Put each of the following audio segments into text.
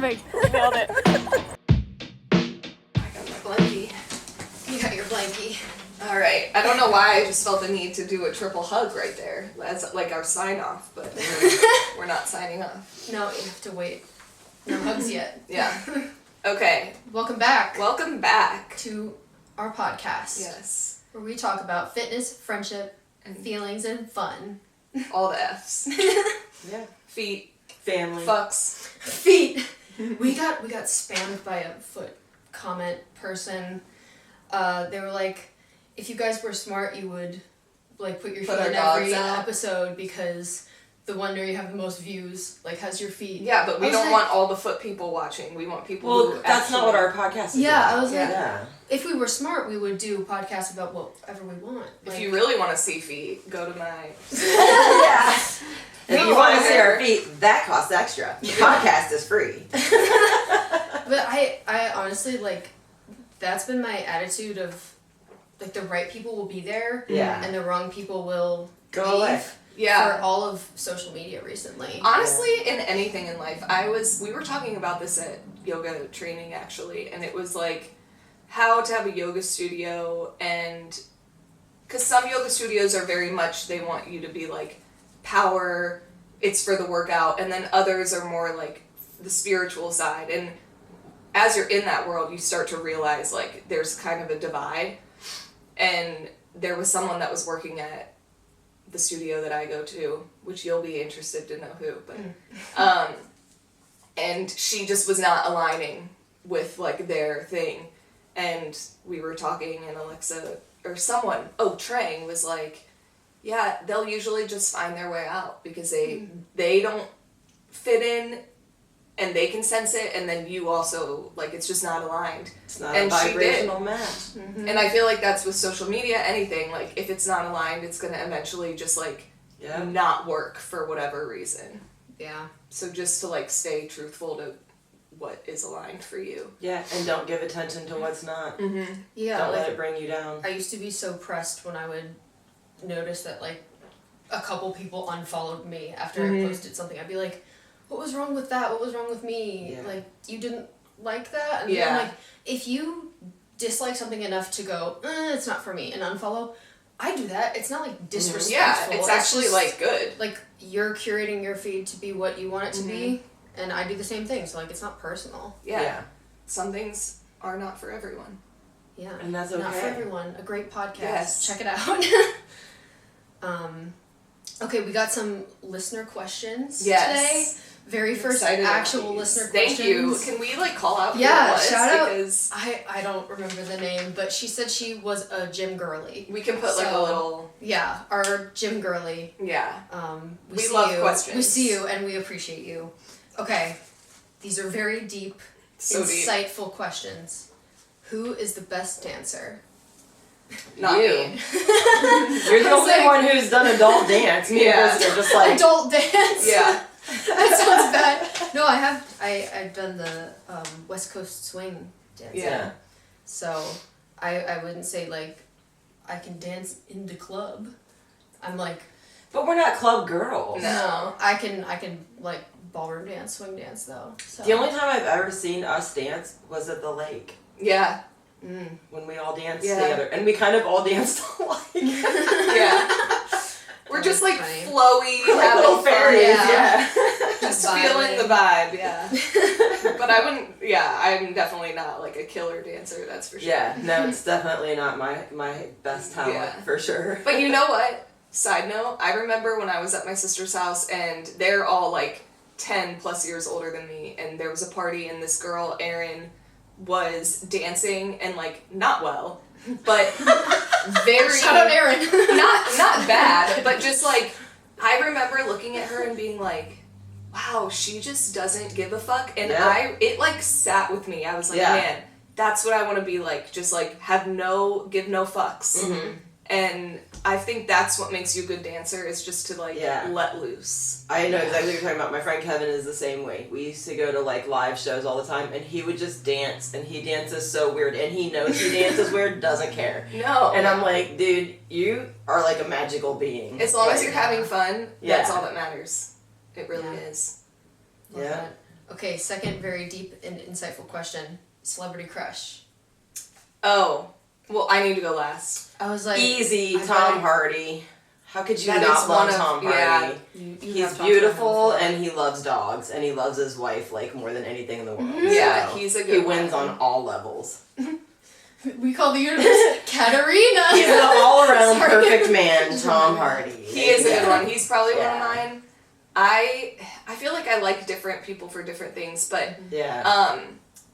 Perfect. Nailed it. I got my blankie. You got your blankie. All right. I don't know why I just felt the need to do a triple hug right there. That's like our sign off, but we're not signing off. No, you have to wait. No hugs yet. Yeah. Okay. Welcome back. Welcome back to our podcast. Yes. Where we talk about fitness, friendship, and feelings and fun. All the F's. Yeah. Feet. Family. Fucks. Feet. We got spammed by a foot comment person. They were like, if you guys were smart, you would like put your feet in every episode because the one where you have the most views like has your feet. Yeah, but we don't want all the foot people watching. We want people who that's not what our podcast is about. I was like, if we were smart, we would do podcasts about whatever we want. If you really want to see feet, go to my... Yeah. If you want to see our feet, that costs extra. The podcast is free. But I honestly, like, that's been my attitude of, like, the right people will be there, and the wrong people will go away. Yeah. For all of social media recently. Honestly, in anything in life, we were talking about this at yoga training, actually, and it was, like, how to have a yoga studio, and... Because some yoga studios are very much, they want you to be, like, power, it's for the workout, and then others are more like the spiritual side, and as you're in that world you start to realize like there's kind of a divide. And there was someone that was working at the studio that I go to, which you'll be interested to know who, but and she just was not aligning with like their thing, and we were talking and Alexa or someone, Trang was like, yeah, they'll usually just find their way out because they don't fit in and they can sense it, and then you also, like, it's just not aligned. It's not a vibrational match. Mm-hmm. And I feel like that's with social media, anything, like, if it's not aligned, it's going to eventually just, like, not work for whatever reason. Yeah. So just to, like, stay truthful to what is aligned for you. Yeah, and don't give attention to what's not. Mm-hmm. Yeah. Don't let it bring you down. I used to be so pressed when I would notice that like a couple people unfollowed me after I posted something. I'd be like, what was wrong with that? What was wrong with me? Yeah. Like, you didn't like that? And then, like, if you dislike something enough to go, it's not for me, and unfollow, I do that. It's not like disrespectful. Yeah, it's actually just, like good. Like, you're curating your feed to be what you want it to be, and I do the same thing, so like it's not personal. Yeah. Some things are not for everyone. Yeah. And that's okay. Not for everyone. A great podcast. Yes. Check it out. Okay, we got some listener questions today. Very first actual listener questions. Thank you. Can we like call out who it was? Shout out. Because I don't remember the name, but she said she was a gym girly. We can put like a little... Yeah, our gym girly. Yeah. We love questions. We see you and we appreciate you. Okay, these are very deep, insightful questions. Who is the best dancer? Not you. me. You're the only one who's done adult dance. Me and Chris are just like... Adult dance? Yeah. That sounds bad. No, I've done the West Coast swing dance. Yeah. So I wouldn't say like I can dance in the club. I'm like... But we're not club girls. No. I can like ballroom dance, swing dance though. So. The only time I've ever seen us dance was at the lake. Yeah. When we all danced together. And we kind of all danced alike. Yeah. We're just like funny. Flowy, We're like little fairies, yeah. Just feeling the vibe, yeah. But I wouldn't, I'm definitely not like a killer dancer, that's for sure. Yeah, no, it's definitely not my best talent, for sure. But you know what? Side note, I remember when I was at my sister's house and they're all like 10 plus years older than me, and there was a party and this girl, Erin, was dancing and like not well, but very shout out Erin. not bad, but just like I remember looking at her and being like, wow, she just doesn't give a fuck. And it like sat with me. I was like, man, that's what I want to be like. Just like give no fucks. Mm-hmm. And I think that's what makes you a good dancer, is just to like let loose. I know exactly what you're talking about. My friend Kevin is the same way. We used to go to like live shows all the time, and he would just dance, and he dances so weird, and he knows he dances weird, doesn't care. No. And I'm like, dude, you are like a magical being. As long as you're having fun, that's all that matters. It really is. Love that. Okay, second very deep and insightful question. Celebrity crush. Oh. Well, I need to go last. I was like... Easy, Tom Hardy. How could you not love Tom Hardy? Yeah, He's beautiful and he loves dogs and he loves his wife like more than anything in the world. Yeah, So he's a good He wins on all levels. We call the universe Katarina. He's an all-around perfect man, Tom Hardy. He is a good one. He's probably one of mine. I feel like I like different people for different things, but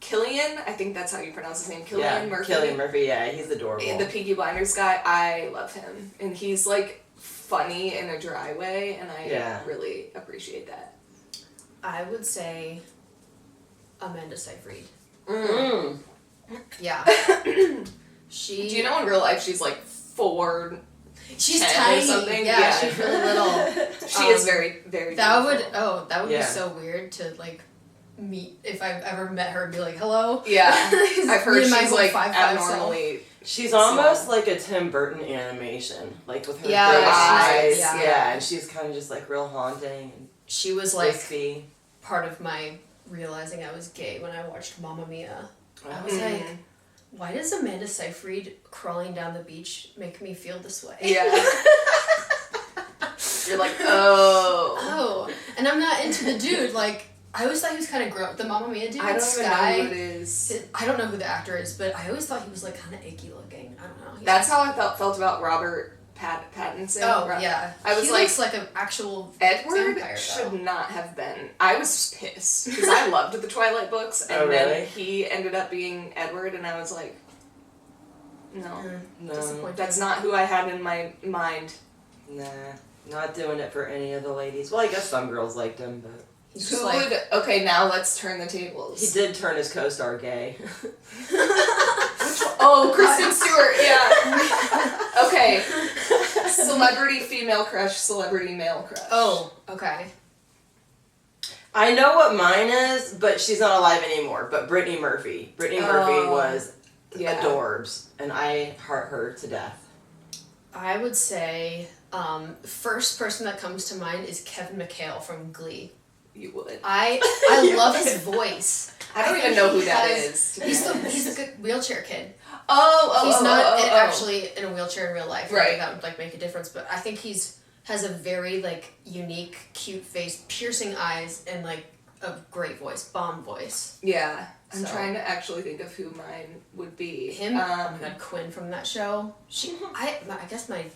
Killian, I think that's how you pronounce his name. Killian Murphy. Killian Murphy, yeah, he's adorable. The Peaky Blinders guy, I love him. And he's like funny in a dry way, and I really appreciate that. I would say Amanda Seyfried. Mm. Yeah. Do you know in real life she's like 4'10" She's tiny. or something? Yeah, she's really little. She is very, very That beautiful. would be so weird to like meet if I've ever met her and be like, hello. Yeah. I've heard she's like 5'5" abnormally. She's almost like a Tim Burton animation, like with her big eyes. eyes. Yeah, and she's kind of just like real haunting. And she was like wispy. Part of my realizing I was gay when I watched Mamma Mia. I was like, why does Amanda Seyfried crawling down the beach make me feel this way? Yeah. You're like, oh. Oh. And I'm not into the dude. Like, I always thought he was kind of gross. The Mamma Mia dude, I don't Sky, even know who it is. I don't know who the actor is, but I always thought he was like kind of icky looking. I don't know. That's how I felt about Robert Pattinson. Oh, yeah. I was he like, looks like an actual Edward vampire, should not have been. I was pissed because I loved the Twilight books, and then he ended up being Edward, and I was like, no, disappointing. That's not who I had in my mind. Nah, not doing it for any of the ladies. Well, I guess some girls liked him, but He's who would? Okay, now let's turn the tables. he did turn his co-star gay. Oh, Kristen Stewart, yeah. Okay. Celebrity female crush, celebrity male crush. Oh, okay. I know what mine is, but she's not alive anymore. But Brittany Murphy. Brittany Murphy was adorbs, and I heart her to death. I would say first person that comes to mind is Kevin McHale from Glee. You would. I love his voice. I don't even know who that is. He's a good wheelchair kid. He's not actually in a wheelchair in real life. Right. That would like make a difference, but I think has a very like unique, cute face, piercing eyes, and like a great voice, bomb voice. Yeah. I'm trying to actually think of who mine would be. Him. Oh my god, Quinn from that show. I guess I'm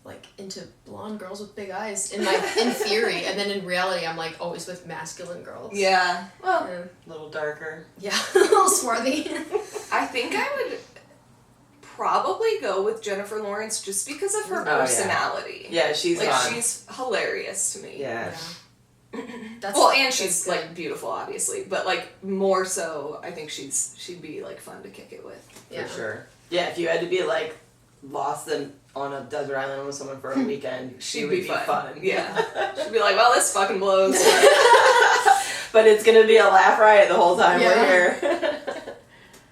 like into blonde girls with big eyes in theory, and then in reality I'm like always with masculine girls. Yeah. Well, a little darker. Yeah, a little swarthy. I think I would probably go with Jennifer Lawrence just because of her personality. Yeah, she's like fun. she's hilarious to me. Yeah. And she's like beautiful, obviously, but like more so, I think she'd be like fun to kick it with. For sure. Yeah, if you had to be like lost on a desert island with someone for a weekend, she would be fun. Yeah. She'd be like, well, this fucking blows. But it's gonna be a laugh riot the whole time we're here.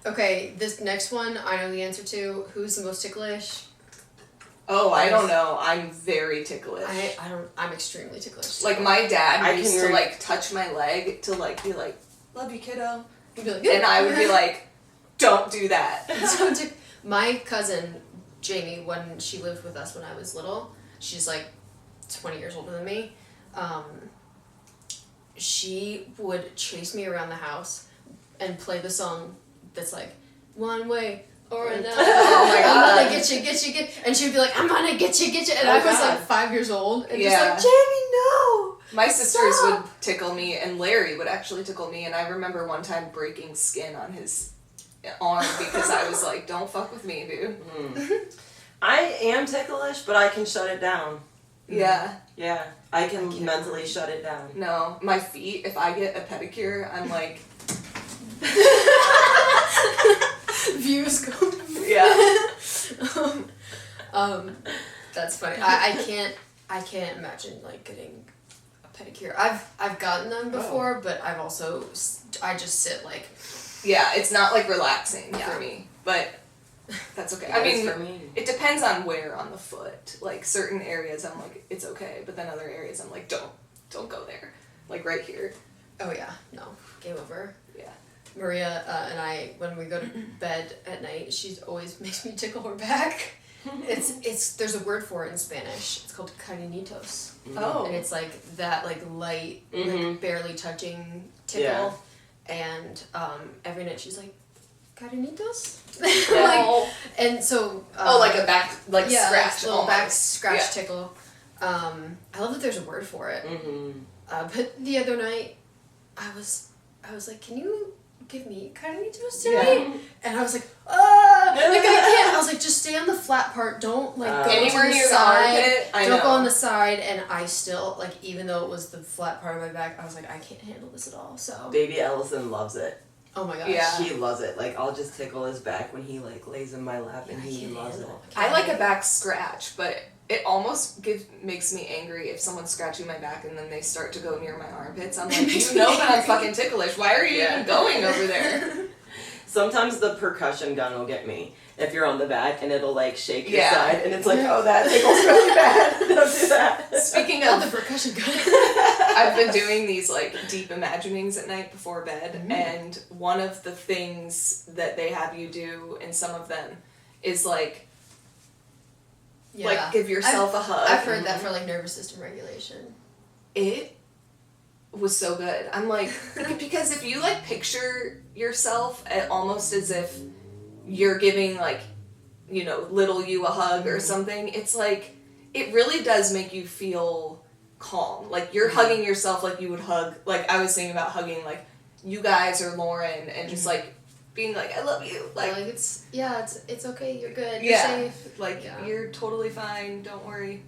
Okay, this next one I know the answer to. Who's the most ticklish? Oh, I don't know. I'm very ticklish. I'm extremely ticklish. Like my dad used to like touch my leg to like be like, love you, kiddo. He'd be like, and I would be like, don't do that. My cousin Jamie, when she lived with us when I was little, she's like 20 years older than me. She would chase me around the house and play the song that's like, one way or another. Oh my God. I'm gonna get you. And she would be like, I'm gonna get you. And I was like 5 years old. And just like, Jamie, no! My sisters would tickle me, and Larry would actually tickle me, and I remember one time breaking skin on his arm because I was like, don't fuck with me, dude. I am ticklish, but I can shut it down. Yeah. Yeah, I can mentally shut it down. No, my feet, if I get a pedicure, I'm like... Views go. Yeah. That's funny. I can't imagine like getting a pedicure. I've gotten them before, but I just sit like. Yeah, it's not like relaxing for me, but that's okay. I mean, for me. It depends on where on the foot. Like certain areas, I'm like it's okay, but then other areas, I'm like don't go there. Like right here. Oh yeah, no, game over. Yeah. Maria and I, when we go to bed at night, she always makes me tickle her back. There's a word for it in Spanish. It's called cariñitos. Oh. And it's like that, like light, like barely touching tickle. Yeah. And every night she's like, cariñitos? Oh. And so. Like a back, like yeah, scratch. Little almost. back scratch tickle. I love that there's a word for it. Mm-hmm. But the other night, I was like, can you give me cariñitos tonight? Yeah. And I was like, ah, like I can't. I was like, just stay on the flat part. Don't like go anywhere to the near side. the armpit. Don't go on the side. And I still like, even though it was the flat part of my back, I was like, I can't handle this at all. So. Baby Ellison loves it. Oh my gosh. Yeah. He loves it. Like, I'll just tickle his back when he like lays in my lap, and he loves it. I like a back scratch, but it almost makes me angry if someone's scratching my back and then they start to go near my armpits. I'm like, you know that I'm fucking ticklish. Why are you even going over there? Sometimes the percussion gun will get me if you're on the back, and it'll like shake your side, and it's like, oh, that tickles really bad. Don't do that. Speaking Not of the percussion gun. I've been doing these like deep imaginings at night before bed, and one of the things that they have you do in some of them is like give yourself a hug. I've heard that for like nervous system regulation. It was so good. I'm like, because if you like picture yourself almost as if you're giving like, you know, little you a hug or something, it's like, it really does make you feel calm. Like you're hugging yourself like you would hug, like I was thinking about hugging like you guys or Lauren and just like being like, I love you. Like it's okay, you're good, yeah, you're safe. Like you're totally fine, don't worry.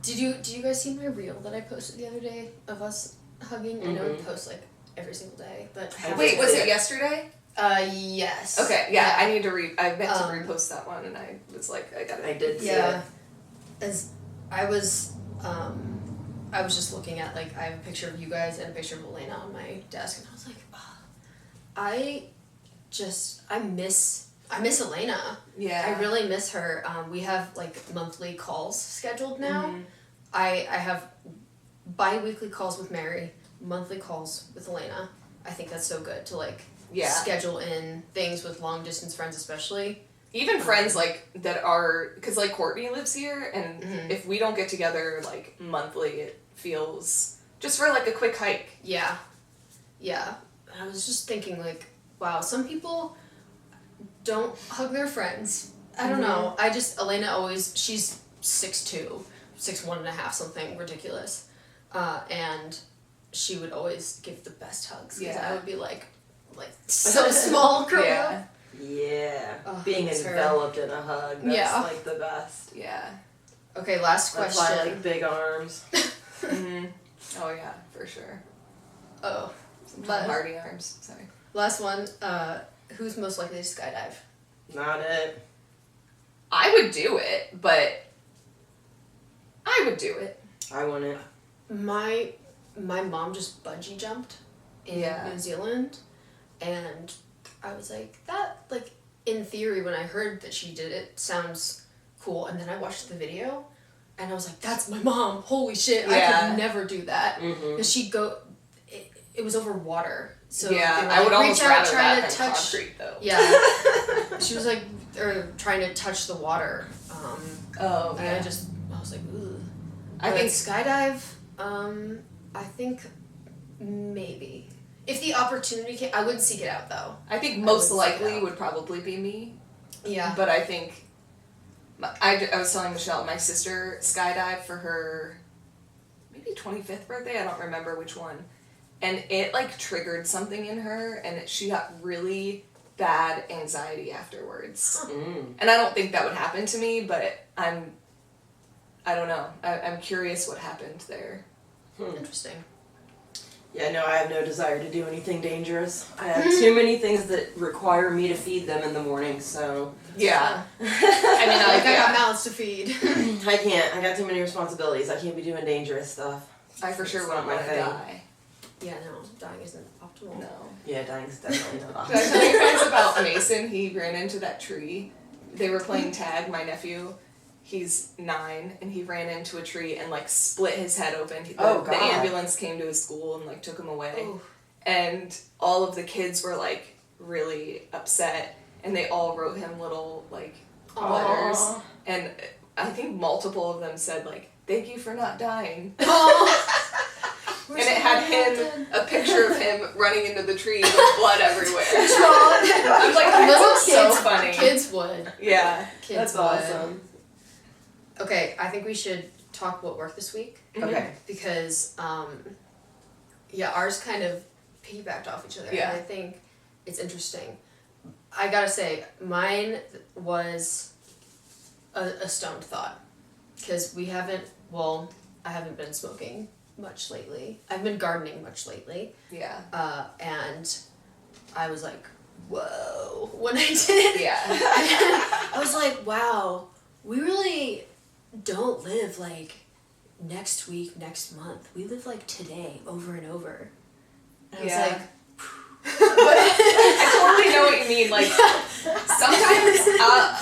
Did you guys see my reel that I posted the other day of us hugging? I know we post like every single day, but wait, was it yesterday? Yes. Okay, yeah, I need to I meant to repost that one, and I was like, I did see it. As I was just looking at like, I have a picture of you guys and a picture of Elena on my desk, and I was like, I miss Elena. Yeah. I really miss her. We have like monthly calls scheduled now. I have bi-weekly calls with Mary, monthly calls with Elena. I think that's so good to like schedule in things with long distance friends, especially. Even friends like that are, because like Courtney lives here, and if we don't get together like monthly, it feels just for like a quick hike. Yeah. I was just thinking like, wow, some people don't hug their friends. I don't know. Elena always, she's 6'2", 6'1.5", something ridiculous. And she would always give the best hugs. Because I would be like so small growing up. Yeah. Oh, being enveloped in a hug. That's like the best. Yeah. Okay, last question. That's why I like big arms. Oh yeah, for sure. Oh. Some party arms. Sorry. Last one. Who's most likely to skydive? Not it. I would do it, but I would do it. I wouldn't. My mom just bungee jumped in New Zealand, and I was like, that, like, in theory, when I heard that she did it, sounds cool. And then I watched the video, and I was like, that's my mom. Holy shit, I could never do that. Because it was over water. So I would almost rather that than concrete, though. Yeah. She was like, trying to touch the water. And I was like, ooh. I think skydive, I think maybe. If the opportunity came, I wouldn't seek it out though. I think most likely would probably be me. Yeah. But I think, I was telling Michelle, my sister skydived for her maybe 25th birthday, I don't remember which one. And it like triggered something in her, and she got really bad anxiety afterwards. And I don't think that would happen to me, but I don't know. I'm curious what happened there. Interesting. Yeah, no, I have no desire to do anything dangerous. I have too many things that require me to feed them in the morning, so... Yeah. I mean, I got mouths to feed. I can't. I got too many responsibilities. I can't be doing dangerous stuff. I for sure wouldn't want to die. Yeah, no, dying isn't optimal. No. Yeah, dying's definitely not Did I tell you guys about Mason? He ran into that tree. They were playing tag, my nephew. He's 9, and he ran into a tree and, like, split his head open. The ambulance came to his school and, like, took him away. Ooh. and all of the kids were like really upset, and they all wrote him little like letters, and I think multiple of them said like, "Thank you for not dying." And it had a picture of him running into the tree with blood everywhere. I'm like, that's so funny. Kids would. Yeah. Kids that's awesome. Okay, I think we should talk what worked this week. Okay. Because, ours kind of piggybacked off each other. Yeah. And I think it's interesting. I gotta say, mine was a stoned thought. Because I haven't been smoking much lately. I've been gardening much lately. Yeah. And I was like, whoa, when I did it. Yeah. I was like, wow, we really don't live like next week, next month. We live like today over and over. And I was like, I totally know what you mean. Like, sometimes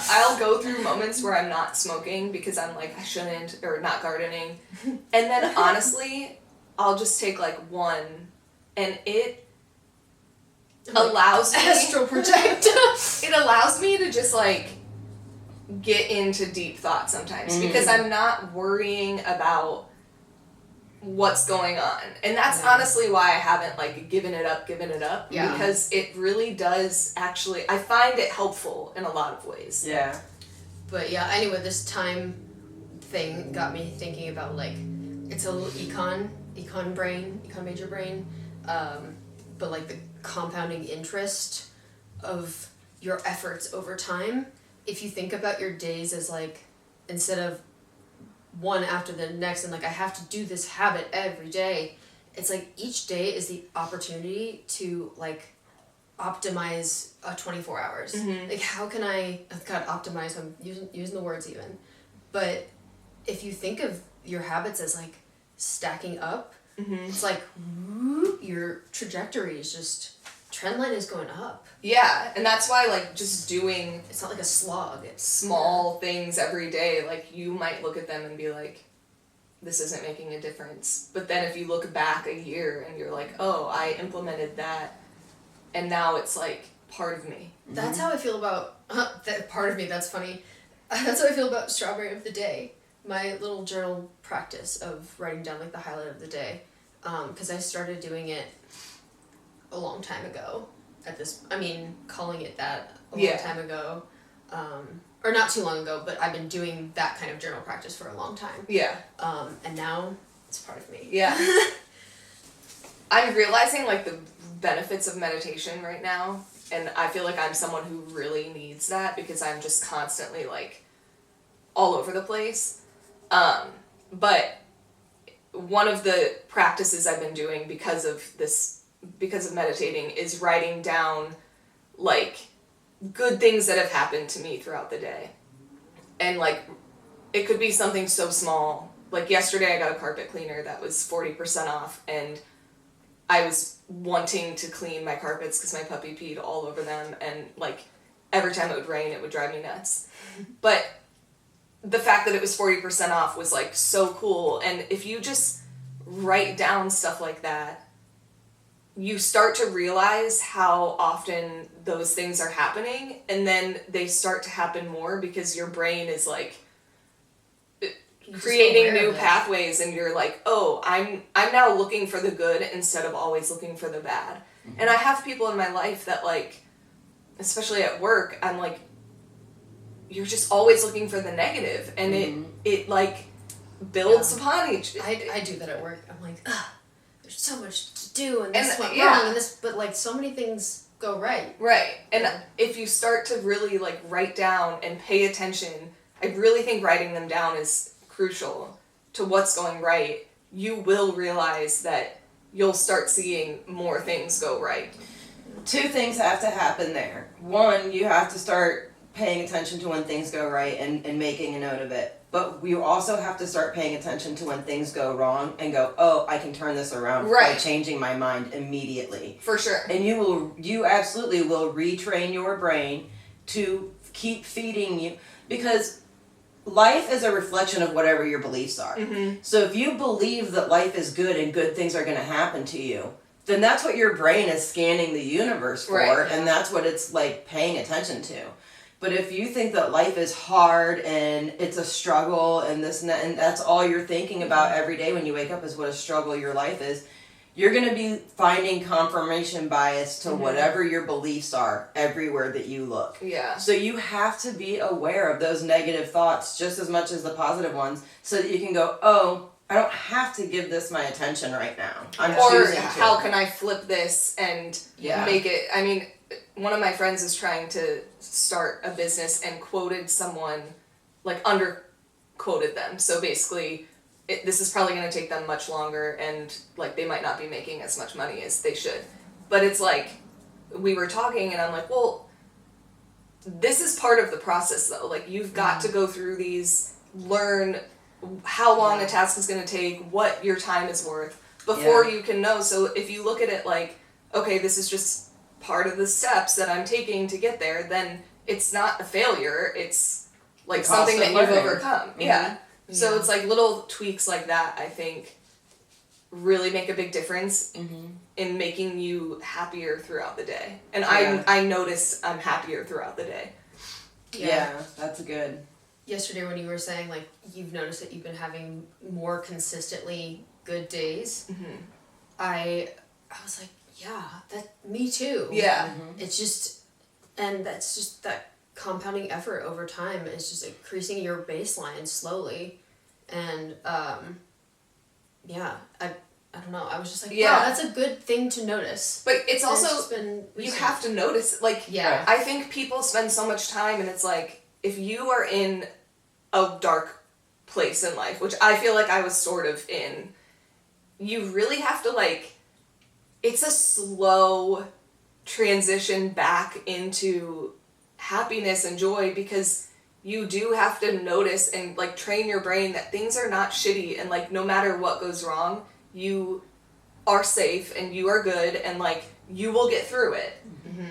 I'll go through moments where I'm not smoking because I'm like, I shouldn't, or not gardening. And then honestly, I'll just take like one, and it allows me... Astral project. It allows me to just like get into deep thought sometimes because I'm not worrying about what's going on. And that's honestly why I haven't like given it up because it really does actually, I find it helpful in a lot of ways. Yeah. But yeah, anyway, this time thing got me thinking about like, it's a little econ major brain, but like the compounding interest of your efforts over time. If you think about your days as like, instead of one after the next and like I have to do this habit every day, it's like each day is the opportunity to like optimize 24 hours. Like how can optimize, I'm using the words even, but if you think of your habits as like stacking up, it's like your trajectory is just, trend line is going up. Yeah, and that's why like just doing, it's not like a slog, it's small things every day, like you might look at them and be like, this isn't making a difference. But then if you look back a year and you're like, oh, I implemented that and now it's like part of me. That's how I feel about that part of me. That's funny. That's how I feel about strawberry of the day, my little journal practice of writing down like the highlight of the day, because I started doing it a long time ago. Calling it that a long time ago, or not too long ago, but I've been doing that kind of journal practice for a long time. Yeah. And now it's part of me. Yeah. I'm realizing like the benefits of meditation right now, and I feel like I'm someone who really needs that because I'm just constantly like all over the place. But one of the practices I've been doing because of meditating is writing down like good things that have happened to me throughout the day. And like it could be something so small. Like yesterday I got a carpet cleaner that was 40% off, and I was wanting to clean my carpets because my puppy peed all over them, and like every time it would rain it would drive me nuts. But the fact that it was 40% off was like so cool. And if you just write down stuff like that, you start to realize how often those things are happening, and then they start to happen more because your brain is like creating new pathways, and you're like, oh, I'm now looking for the good instead of always looking for the bad. And I have people in my life that like, especially at work, I'm like, you're just always looking for the negative, and it like builds upon each. I do that at work. I'm like, there's so much to do, and this went wrong, and this, but like so many things go right. Right, and if you start to really like write down and pay attention, I really think writing them down is crucial to what's going right. You will realize that you'll start seeing more things go right. Two things have to happen there. One, you have to start paying attention to when things go right and making a note of it. But you also have to start paying attention to when things go wrong and go, oh, I can turn this around by changing my mind immediately. For sure. And you absolutely will retrain your brain to keep feeding you, because life is a reflection of whatever your beliefs are. So if you believe that life is good and good things are going to happen to you, then that's what your brain is scanning the universe for, Right. and that's what it's like paying attention to. But if you think that life is hard and it's a struggle and this and that, and that's all you're thinking about every day when you wake up is what a struggle your life is, you're going to be finding confirmation bias to whatever your beliefs are everywhere that you look. Yeah. So you have to be aware of those negative thoughts just as much as the positive ones so that you can go, oh, I don't have to give this my attention right now. I'm Or choosing to. how can I flip this and Yeah. make it, I mean, one of my friends is trying to start a business and quoted someone, like under quoted them. So basically, this is probably going to take them much longer and like they might not be making as much money as they should. But it's like, we were talking and I'm like, well, this is part of the process though. Like you've got to go through these, learn how long a task is going to take, what your time is worth before you can know. So if you look at it like, okay, this is just part of the steps that I'm taking to get there, then it's not a failure. It's like something that you've overcome. Mm-hmm. Yeah. So it's like little tweaks like that, I think, really make a big difference in making you happier throughout the day. And I notice I'm happier throughout the day. Yeah, that's good. Yesterday when you were saying like you've noticed that you've been having more consistently good days, I was like, yeah, that me too. Yeah. It's just, and that's just that compounding effort over time is just increasing your baseline slowly, and I don't know, I was just like, wow, that's a good thing to notice. But it's And also just been you have to notice, like, I think people spend so much time and it's like, if you are in a dark place in life, which I feel like I was sort of in, you really have to like, it's a slow transition back into happiness and joy, because you do have to notice and like train your brain that things are not shitty, and like no matter what goes wrong, you are safe and you are good and like you will get through it.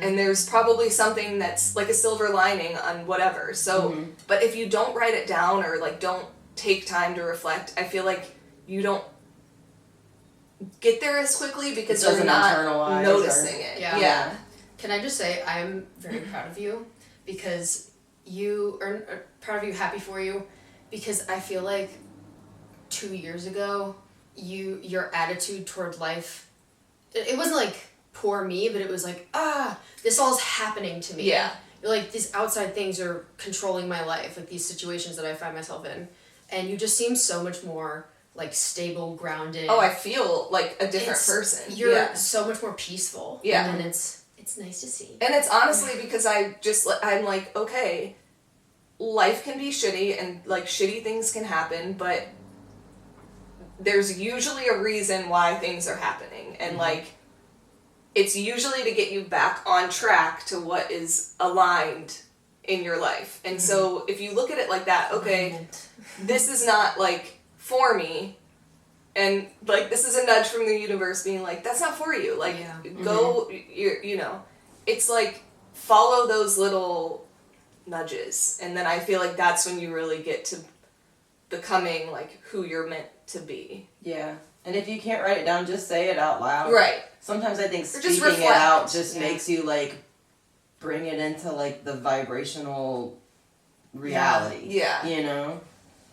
And there's probably something that's like a silver lining on whatever. So, but if you don't write it down or like don't take time to reflect, I feel like you don't get there as quickly because you're not noticing it. Yeah. Can I just say I'm very proud of you, because you are proud of you, happy for you, because I feel like 2 years ago your attitude toward life, it wasn't like poor me, but it was like, this all's happening to me. Yeah. Like these outside things are controlling my life, like these situations that I find myself in, and you just seem so much more like stable, grounded. Oh, I feel like a different person. You're so much more peaceful. Yeah. And it's nice to see. And it's honestly because I'm like, okay, life can be shitty and like shitty things can happen, but there's usually a reason why things are happening. And like, it's usually to get you back on track to what is aligned in your life. And so if you look at it like that, okay, this is not like for me, and like this is a nudge from the universe being like, that's not for you, like go, you know, it's like follow those little nudges, and then I feel like that's when you really get to becoming like who you're meant to be. Yeah. And if you can't write it down, just say it out loud. Right. Sometimes I think Or speaking it out just makes you like bring it into like the vibrational reality. Yeah. You know?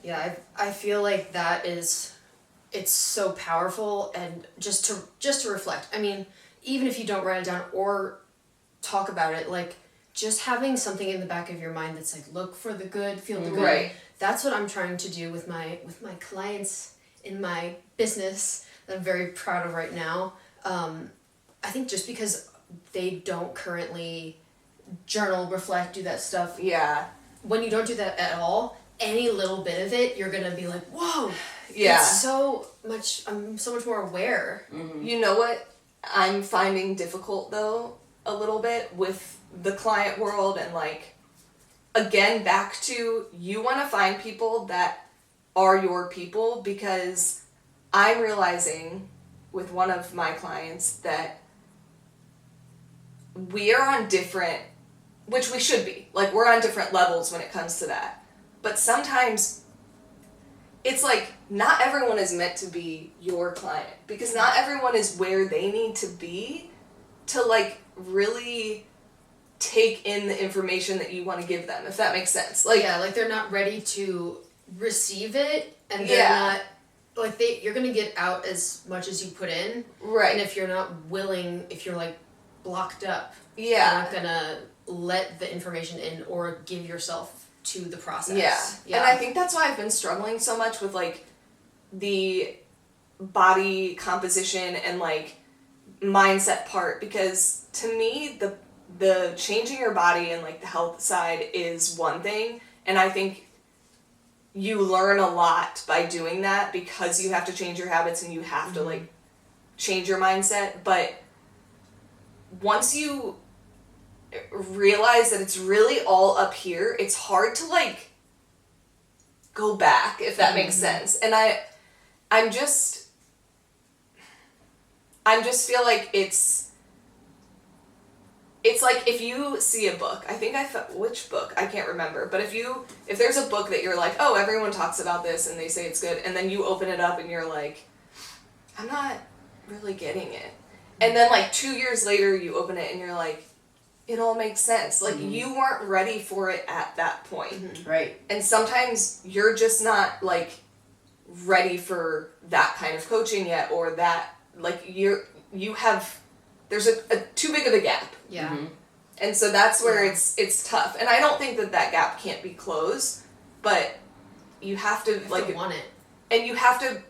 Yeah, I feel like that is, it's so powerful, and just to reflect. I mean, even if you don't write it down or talk about it, like just having something in the back of your mind that's like, look for the good, feel the good. Right. That's what I'm trying to do with my clients in my business that I'm very proud of right now. I think just because they don't currently journal, reflect, do that stuff. Yeah. When you don't do that at all, any little bit of it, you're gonna be like, whoa. Yeah. I'm so much more aware. You know what I'm finding difficult though, a little bit with the client world, and like, again, back to, you want to find people that are your people, because I'm realizing with one of my clients that we are on different, which we should be, like we're on different levels when it comes to that. But sometimes it's like, not everyone is meant to be your client, because not everyone is where they need to be to, like, really take in the information that you want to give them, if that makes sense. Like, yeah, like, they're not ready to receive it, and they're not, like, you're gonna get out as much as you put in. Right. And if you're not willing, if you're, like, blocked up, yeah, you're not gonna let the information in or give yourself to the process. Yeah. And I think that's why I've been struggling so much with, like, the body composition and, like, mindset part, because to me the changing your body and, like, the health side is one thing, and I think you learn a lot by doing that, because you have to change your habits and you have to, like, change your mindset. But once you realize that it's really all up here, it's hard to, like, go back, if that makes sense. And I'm just feel like it's like, if you see a book, I think which book, I can't remember, but if there's a book that you're like, oh, everyone talks about this and they say it's good, and then you open it up and you're like, I'm not really getting it. And then, like, 2 years later you open it and you're like, it all makes sense. Like, you weren't ready for it at that point. Right. And sometimes you're just not, like, ready for that kind of coaching yet, or that, like, there's a too big of a gap. Yeah. And so that's where it's tough. And I don't think that gap can't be closed, but you have to, like, want it. And you have to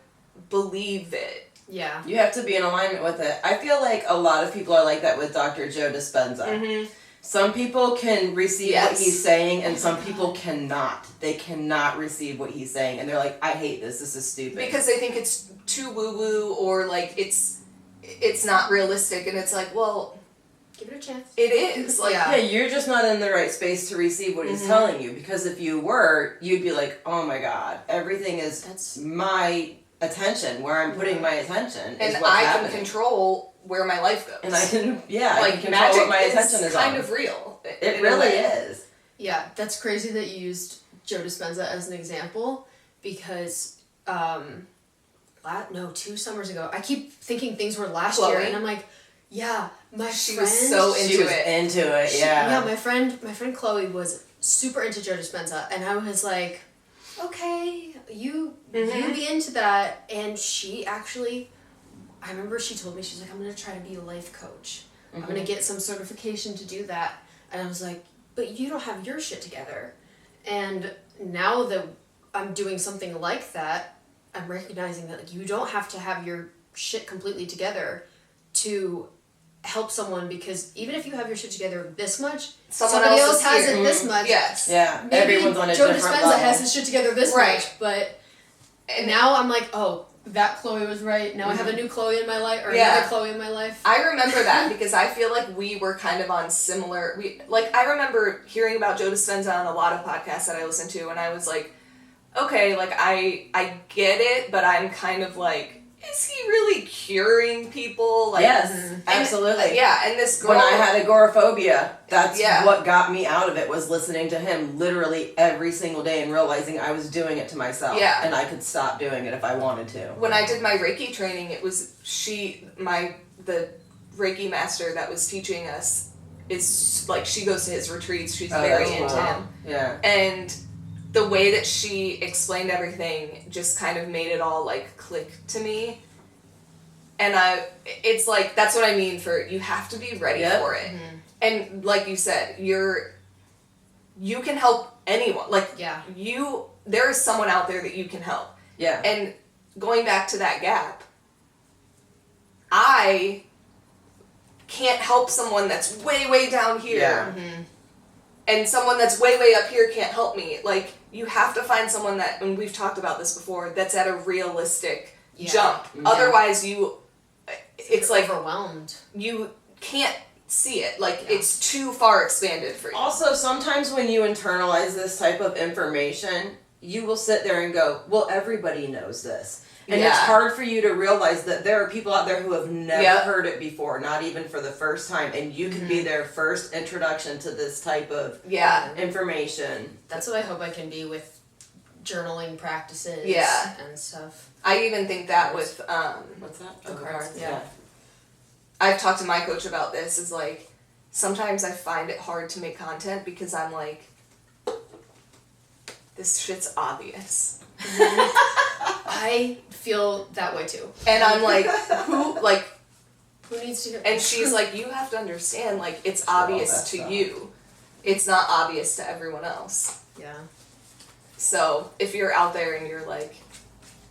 believe it. Yeah. You have to be in alignment with it. I feel like a lot of people are like that with Dr. Joe Dispenza. Some people can receive what he's saying, and some people cannot. They cannot receive what he's saying, and they're like, I hate this. This is stupid. Because they think it's too woo-woo, or, like, it's not realistic, and it's like, well, give it a chance. It is. Like, yeah, you're just not in the right space to receive what he's telling you, because if you were, you'd be like, oh my God, everything is my attention, where I'm putting my attention, and is what's happening. Can control where my life goes. And I can, like, I can control magic what my attention is kind on. of real. It really is. Yeah, that's crazy that you used Joe Dispenza as an example, because 2 summers ago, I keep thinking things were last year, and I'm like, yeah, she friend, was so into it. Yeah, my friend Chloe was super into Joe Dispenza, and I was like, okay, you be into that. And she actually, I remember she told me, she's like, I'm gonna try to be a life coach. I'm gonna get some certification to do that. And I was like, but you don't have your shit together. And now that I'm doing something like that, I'm recognizing that, like, you don't have to have your shit completely together to help someone, because even if you have your shit together this much, somebody else has it this much. Yes. Yeah. Maybe everyone's on a Joe different Dispenza level. has his shit together this much, but now I'm like, oh, that Chloe was right. Now I have a new Chloe in my life, or another Chloe in my life. I remember that because I feel like we were kind of on similar. I remember hearing about Joe Dispenza on a lot of podcasts that I listened to, and I was like, okay, like, I get it, but I'm kind of like, is he really curing people? Like, yes, absolutely. And this girl... When I had agoraphobia, that's what got me out of it, was listening to him literally every single day and realizing I was doing it to myself. Yeah. And I could stop doing it if I wanted to. When I did my Reiki training, it was the Reiki master that was teaching us is, like, she goes to his retreats. She's very into him. Yeah. And the way that she explained everything just kind of made it all, like, click to me. And it's like, that's what I mean for, you have to be ready for it. And like you said, you can help anyone. Like, there is someone out there that you can help. Yeah. And going back to that gap, I can't help someone that's way, way down here. Yeah. And someone that's way, way up here can't help me. Like, you have to find someone that, and we've talked about this before, that's at a realistic jump. Otherwise, it's like overwhelmed. You can't see it. Like, it's too far expanded for you. Also, sometimes when you internalize this type of information, you will sit there and go, well, everybody knows this. And it's hard for you to realize that there are people out there who have never heard it before, not even for the first time, and you could be their first introduction to this type of information. That's what I hope I can be with journaling practices and stuff. I even think that with what's that? The cards, yeah. I've talked to my coach about this, is like, sometimes I find it hard to make content because I'm like, this shit's obvious. I feel that way too. And I'm like, who needs to hear? And she's like, you have to understand, like, it's obvious to you. It's not obvious to everyone else. Yeah. So if you're out there and you're like,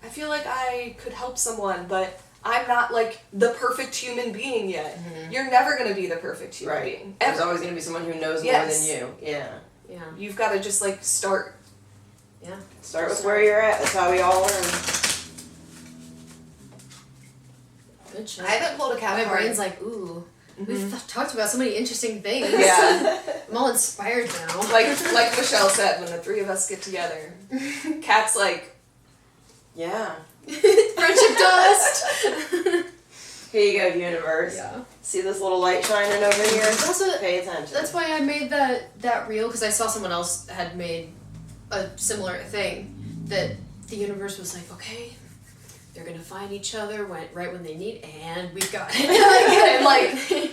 I feel like I could help someone, but I'm not like the perfect human being yet. Mm-hmm. You're never going to be the perfect human being. There's always going to be someone who knows more than you. Yeah. Yeah. You've got to just like start. Yeah. Start with where you're at. That's how we all learn. Good shit. I haven't pulled a cat My card. brain's like, ooh. We've talked about so many interesting things. Yeah. I'm all inspired now. Like Michelle said, when the three of us get together, Kat's like, yeah. Friendship dust. Here you go, universe. Yeah. See this little light shining over here? Pay attention. That's why I made that reel, because I saw someone else had made a similar thing, that the universe was like, okay, they're gonna find each other right when they need, and we've got it. And like,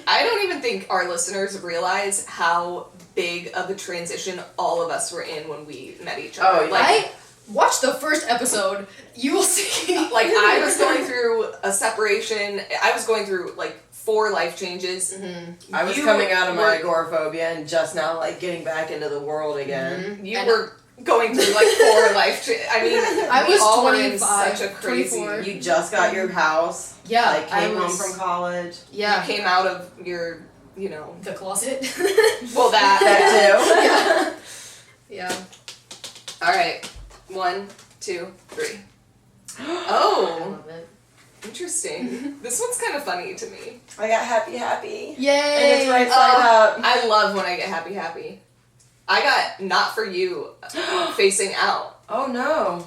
I don't even think our listeners realize how big of a transition all of us were in when we met each other. Oh, like, watch the first episode. You will see. Like, I was going through a separation. I was going through like 4 life changes. Mm-hmm. I was coming out of my agoraphobia and just now like getting back into the world again. Mm-hmm. You were going through like 4 life changes. I mean, I was all 25, were in such a crazy. 24. You just got your house. Yeah, Like came home from college. Yeah, You came out of your, you know, the closet. well that too. Yeah. All right, 1, 2, 3. I Oh, love it. interesting. This one's kind of funny to me. I got happy. Yay! And it's right side up. I love when I get happy. I got not for you facing out. Oh no.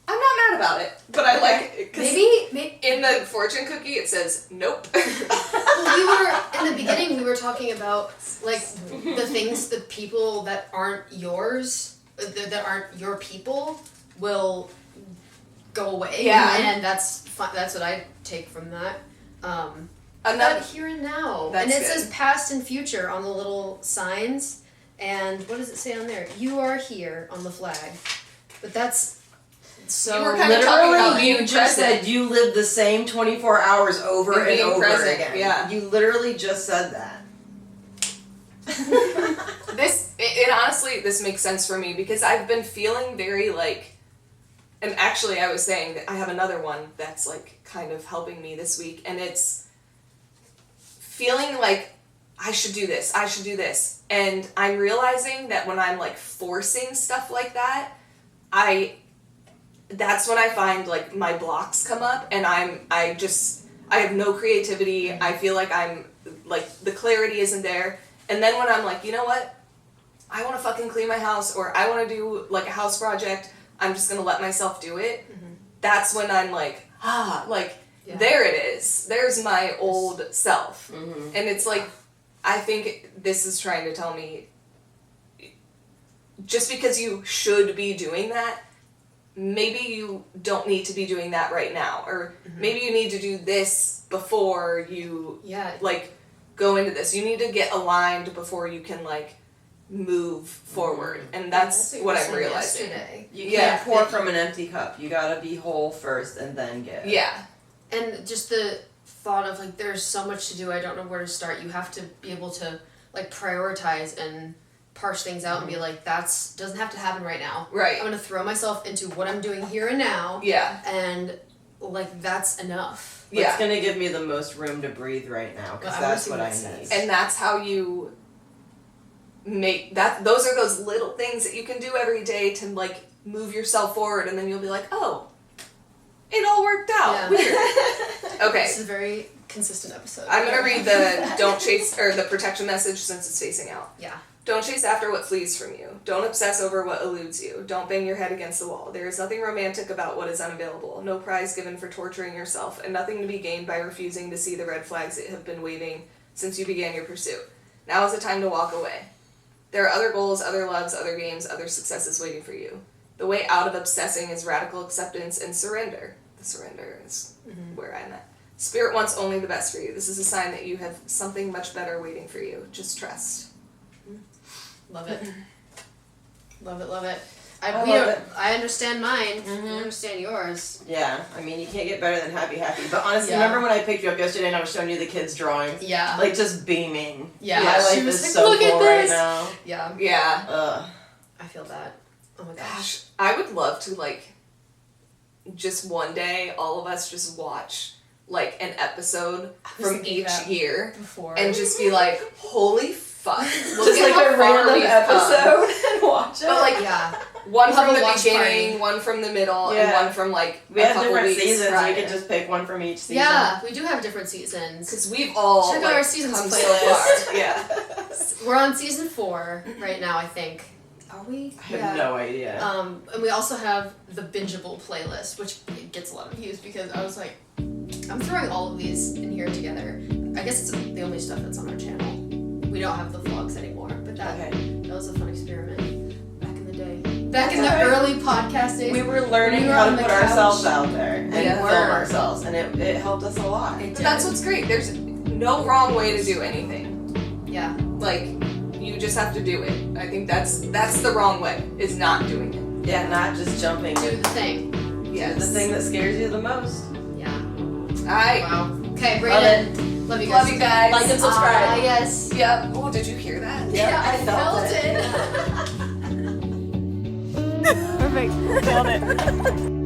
I'm not mad about it, but I like it. Maybe In the fortune cookie it says nope. well, we were in the beginning. We were talking about like the things, the people that aren't yours, that aren't your people, will go away. Yeah. and that's fun. That's what I take from that. Another But here and now, That's and it good. says past and future on the little signs. And what does it say on there? You are here on the flag. But that's so You were kind of talking about literally, you being just present. said you lived the same 24 hours over and being over present, again. yeah. You literally just said that. It honestly, this makes sense for me because I've been feeling very like, and actually I was saying that I have another one that's like kind of helping me this week, and it's feeling like I should do this, and I'm realizing that when I'm like forcing stuff like that, that's when I find like my blocks come up, and I have no creativity. I feel like I'm like the clarity isn't there. And then when I'm like, you know what? I want to fucking clean my house, or I want to do like a house project, I'm just going to let myself do it. Mm-hmm. That's when I'm like, there it is. There's my old self. Mm-hmm. And it's like, I think this is trying to tell me, just because you should be doing that, maybe you don't need to be doing that right now. Or maybe you need to do this before you, like, go into this. You need to get aligned before you can, like, move forward. And that's what I'm realizing. Yesterday. You can't pour from an empty cup. You gotta be whole first and then give. Yeah. And just the thought of, like, there's so much to do, I don't know where to start. You have to be able to, like, prioritize and parse things out and be like, doesn't have to happen right now. Right. I'm gonna throw myself into what I'm doing here and now. Yeah. And, like, that's enough. It's gonna give me the most room to breathe right now, because that's what I need. And that's how you make that. Those are those little things that you can do every day to like move yourself forward, and then you'll be like, oh, it all worked out. Yeah. Weird. Okay. This is a very consistent episode. I'm gonna read the don't chase or the protection message since it's facing out. Yeah. Don't chase after what flees from you. Don't obsess over what eludes you. Don't bang your head against the wall. There is nothing romantic about what is unavailable. No prize given for torturing yourself, and nothing to be gained by refusing to see the red flags that have been waving since you began your pursuit. Now is the time to walk away. There are other goals, other loves, other games, other successes waiting for you. The way out of obsessing is radical acceptance and surrender. The surrender is where I'm at. Spirit wants only the best for you. This is a sign that you have something much better waiting for you. Just trust. Love it. Love it, love it. I love it. I understand mine. I understand yours. Yeah, I mean, you can't get better than happy. But honestly, remember when I picked you up yesterday and I was showing you the kids' drawings? Yeah. Like, just beaming. Yeah. My life She was is like, so look at full this. right now. Yeah. Yeah. I feel that. Oh my gosh. I would love to, like, just one day, all of us just watch, like, an episode from each year. Before. And just be like, holy fuck. Look Just at like how a far random we've come. episode and watch it. But, like, Yeah. one We'll have from a the watch beginning, party. one from the middle, Yeah. and one from, like, We a have couple different weeks seasons. prior. We could just pick one from each season. Yeah, we do have different seasons. Because we've all, Check out our seasons come playlist. so far. Yeah. We're on season 4 right now, I think. Are we? I have no idea. And we also have the bingeable playlist, which gets a lot of views because I was like, I'm throwing all of these in here together. I guess it's the only stuff that's on our channel. We don't have the vlogs anymore, but that was a fun experiment back in the day. Back in the early podcast days. We were learning we were how on to the put couch. ourselves out there and We film were. ourselves, and it helped us a lot. It But did. that's what's great. There's no wrong way to do anything. Yeah. Like, you just have to do it. I think that's the wrong way, is not doing it. Yeah, not just jumping. Do the thing. Yes. Do the thing that scares you the most. Yeah. Alright. Wow. Okay, Brayden. Love you guys. Love you guys. Like and subscribe. Yes. Yep. Oh, did you hear that? Yeah, I felt it. Perfect. Nailed it.